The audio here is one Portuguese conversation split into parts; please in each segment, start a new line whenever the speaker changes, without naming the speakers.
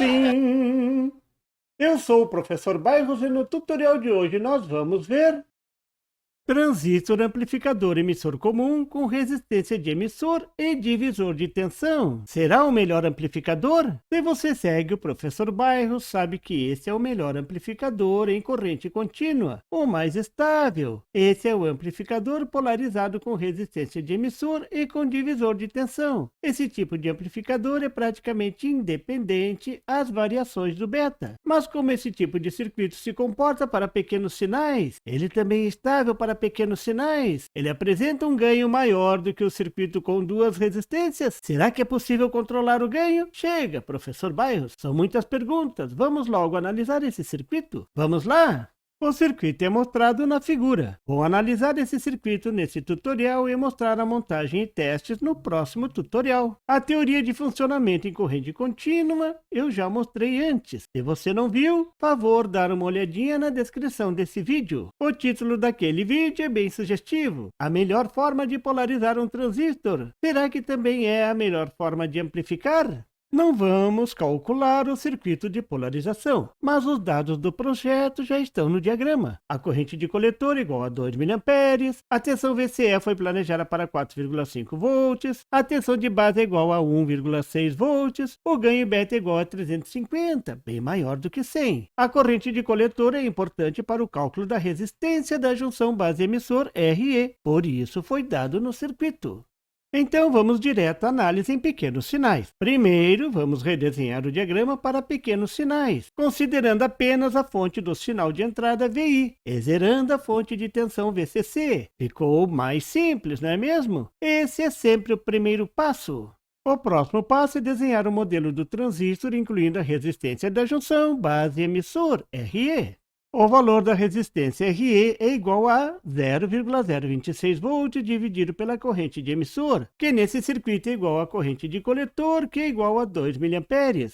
sim! Eu sou o professor Bairros e no tutorial de hoje nós vamos ver transistor amplificador emissor comum com resistência de emissor e divisor de tensão. Será o melhor amplificador? Se você segue o professor Bairros, sabe que esse é o melhor amplificador em corrente contínua, o mais estável. Esse é o amplificador polarizado com resistência de emissor e com divisor de tensão. Esse tipo de amplificador é praticamente independente às variações do beta. Mas como esse tipo de circuito se comporta para pequenos sinais, ele também é estável para pequenos sinais. Ele apresenta um ganho maior do que o circuito com duas resistências. Será que é possível controlar o ganho? Chega, professor Bairros, são muitas perguntas. Vamos logo analisar esse circuito? Vamos lá? O circuito é mostrado na figura. Vou analisar esse circuito nesse tutorial e mostrar a montagem e testes no próximo tutorial. A teoria de funcionamento em corrente contínua eu já mostrei antes. Se você não viu, favor dar uma olhadinha na descrição desse vídeo. O título daquele vídeo é bem sugestivo. A melhor forma de polarizar um transistor. Será que também é a melhor forma de amplificar? Não vamos calcular o circuito de polarização, mas os dados do projeto já estão no diagrama. A corrente de coletor igual a 2 mA, a tensão VCE foi planejada para 4,5 volts, a tensão de base é igual a 1,6 volts, o ganho beta é igual a 350, bem maior do que 100. A corrente de coletor é importante para o cálculo da resistência da junção base-emissor RE, por isso foi dado no circuito. Então, vamos direto à análise em pequenos sinais. Primeiro, vamos redesenhar o diagrama para pequenos sinais, considerando apenas a fonte do sinal de entrada VI e zerando a fonte de tensão VCC. Ficou mais simples, não é mesmo? Esse é sempre o primeiro passo. O próximo passo é desenhar o modelo do transistor, incluindo a resistência da junção base-emissor, RE. O valor da resistência RE é igual a 0,026 volts dividido pela corrente de emissor, que nesse circuito é igual à corrente de coletor, que é igual a 2 mA.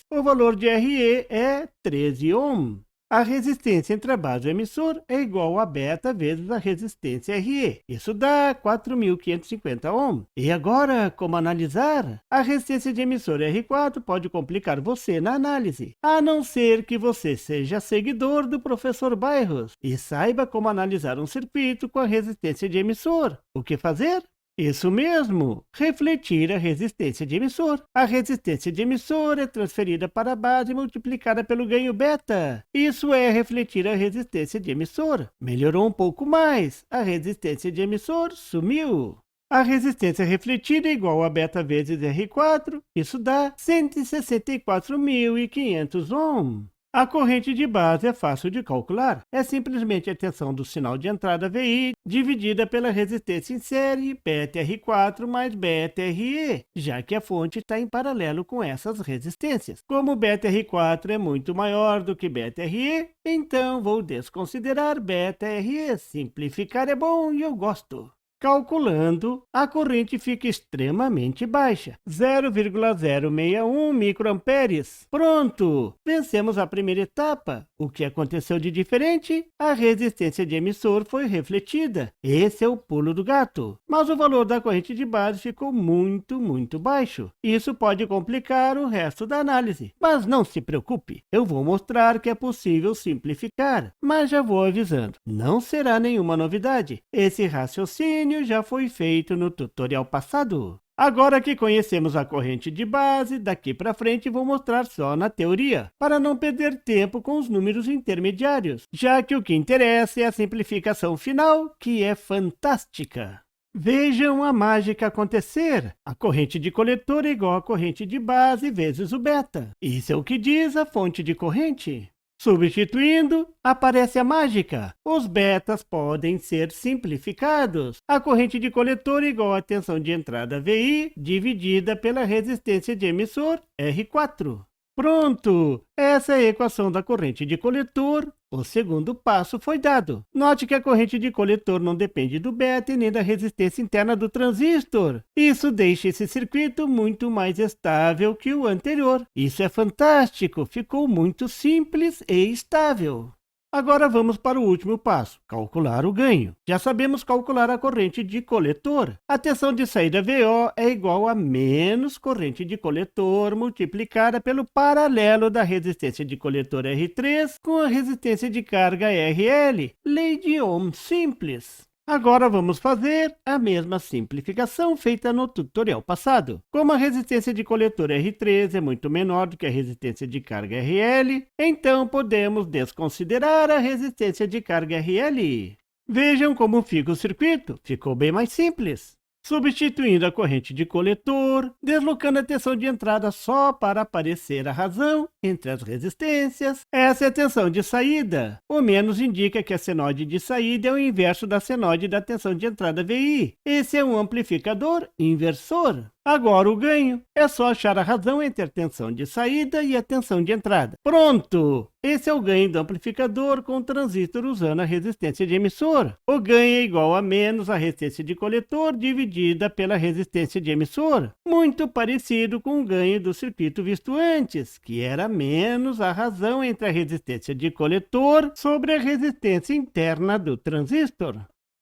O valor de RE é 13 ohm. A resistência entre a base e o emissor é igual a beta vezes a resistência RE. Isso dá 4.550 ohm. E agora, como analisar? A resistência de emissor R4 pode complicar você na análise, a não ser que você seja seguidor do professor Bairros e saiba como analisar um circuito com a resistência de emissor. O que fazer? Isso mesmo, refletir a resistência de emissor. A resistência de emissor é transferida para a base multiplicada pelo ganho beta. Isso é refletir a resistência de emissor. Melhorou um pouco mais, a resistência de emissor sumiu. A resistência refletida é igual a beta vezes R4, isso dá 164.500 ohm. A corrente de base é fácil de calcular, é simplesmente a tensão do sinal de entrada VI dividida pela resistência em série beta R4 mais beta RE, já que a fonte está em paralelo com essas resistências. Como beta R4 é muito maior do que beta RE, então vou desconsiderar beta RE. Simplificar é bom e eu gosto. Calculando, a corrente fica extremamente baixa, 0,061 microamperes. Pronto! Vencemos a primeira etapa. O que aconteceu de diferente? A resistência de emissor foi refletida. Esse é o pulo do gato. Mas o valor da corrente de base ficou muito baixo. Isso pode complicar o resto da análise. Mas não se preocupe, eu vou mostrar que é possível simplificar. Mas já vou avisando, não será nenhuma novidade. Esse raciocínio já foi feito no tutorial passado. Agora que conhecemos a corrente de base, daqui para frente vou mostrar só na teoria, para não perder tempo com os números intermediários, já que o que interessa é a simplificação final, que é fantástica. Vejam a mágica acontecer. A corrente de coletor é igual à corrente de base vezes o beta. Isso é o que diz a fonte de corrente. Substituindo, aparece a mágica. Os betas podem ser simplificados. A corrente de coletor é igual à tensão de entrada VI dividida pela resistência de emissor R4. Pronto! Essa é a equação da corrente de coletor. O segundo passo foi dado. Note que a corrente de coletor não depende do beta e nem da resistência interna do transistor. Isso deixa esse circuito muito mais estável que o anterior. Isso é fantástico! Ficou muito simples e estável. Agora vamos para o último passo, calcular o ganho. Já sabemos calcular a corrente de coletor. A tensão de saída VO é igual a menos corrente de coletor multiplicada pelo paralelo da resistência de coletor R3 com a resistência de carga RL. Lei de Ohm simples. Agora vamos fazer a mesma simplificação feita no tutorial passado. Como a resistência de coletor R3 é muito menor do que a resistência de carga RL, então podemos desconsiderar a resistência de carga RL. Vejam como fica o circuito, ficou bem mais simples. Substituindo a corrente de coletor, deslocando a tensão de entrada só para aparecer a razão entre as resistências. Essa é a tensão de saída. O menos indica que a senoide de saída é o inverso da senoide da tensão de entrada VI. Esse é um amplificador inversor. Agora o ganho é só achar a razão entre a tensão de saída e a tensão de entrada. Pronto! Esse é o ganho do amplificador com o transistor usando a resistência de emissor. O ganho é igual a menos a resistência de coletor dividida pela resistência de emissor. Muito parecido com o ganho do circuito visto antes, que era menos a razão entre a resistência de coletor sobre a resistência interna do transistor.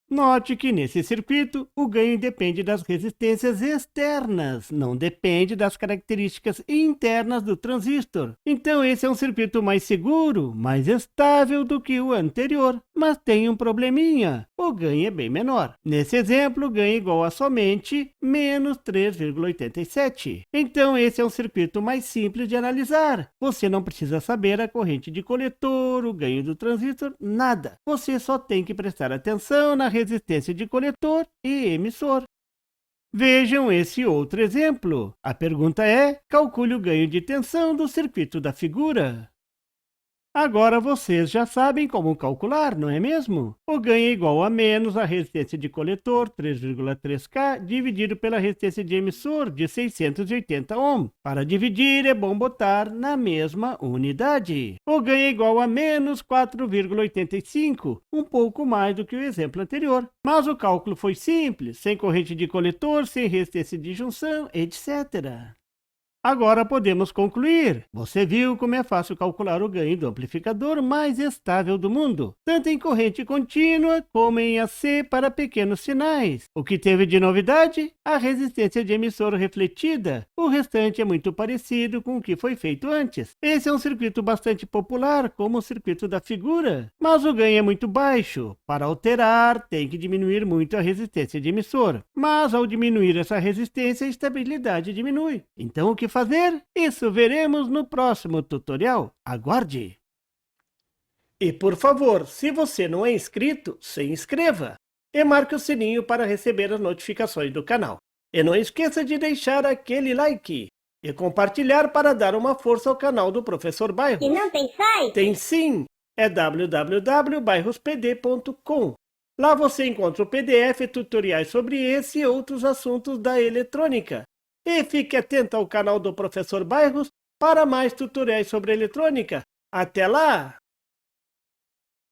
Note que nesse circuito, o ganho depende das resistências externas, não depende das características internas do transistor. Então esse é um circuito mais seguro, mais estável do que o anterior, mas tem um probleminha, o ganho é bem menor. Nesse exemplo, o ganho é igual a somente menos 3,87. Então esse é um circuito mais simples de analisar. Você não precisa saber a corrente de coletor, o ganho do transistor, nada. Você só tem que prestar atenção na resistência de coletor e emissor. Vejam esse outro exemplo. A pergunta é: calcule o ganho de tensão do circuito da figura. Agora vocês já sabem como calcular, não é mesmo? O ganho é igual a menos a resistência de coletor, 3,3K, dividido pela resistência de emissor, de 680 ohm. Para dividir, é bom botar na mesma unidade. O ganho é igual a menos 4,85, um pouco mais do que o exemplo anterior. Mas o cálculo foi simples, sem corrente de coletor, sem resistência de junção, etc. Agora podemos concluir. Você viu como é fácil calcular o ganho do amplificador mais estável do mundo, tanto em corrente contínua como em AC para pequenos sinais. O que teve de novidade? A resistência de emissor refletida. O restante é muito parecido com o que foi feito antes. Esse é um circuito bastante popular, como o circuito da figura, mas o ganho é muito baixo. Para alterar, tem que diminuir muito a resistência de emissor. Mas ao diminuir essa resistência, a estabilidade diminui. Então o que fazer? Isso veremos no próximo tutorial. Aguarde! E por favor, se você não é inscrito, se inscreva e marque o sininho para receber as notificações do canal. E não esqueça de deixar aquele like e compartilhar para dar uma força ao canal do Professor Bairros.
E não tem site?
Tem sim! É www.bairrospd.com. Lá você encontra o PDF e tutoriais sobre esse e outros assuntos da eletrônica. E fique atento ao canal do Professor Bairros para mais tutoriais sobre eletrônica. Até lá!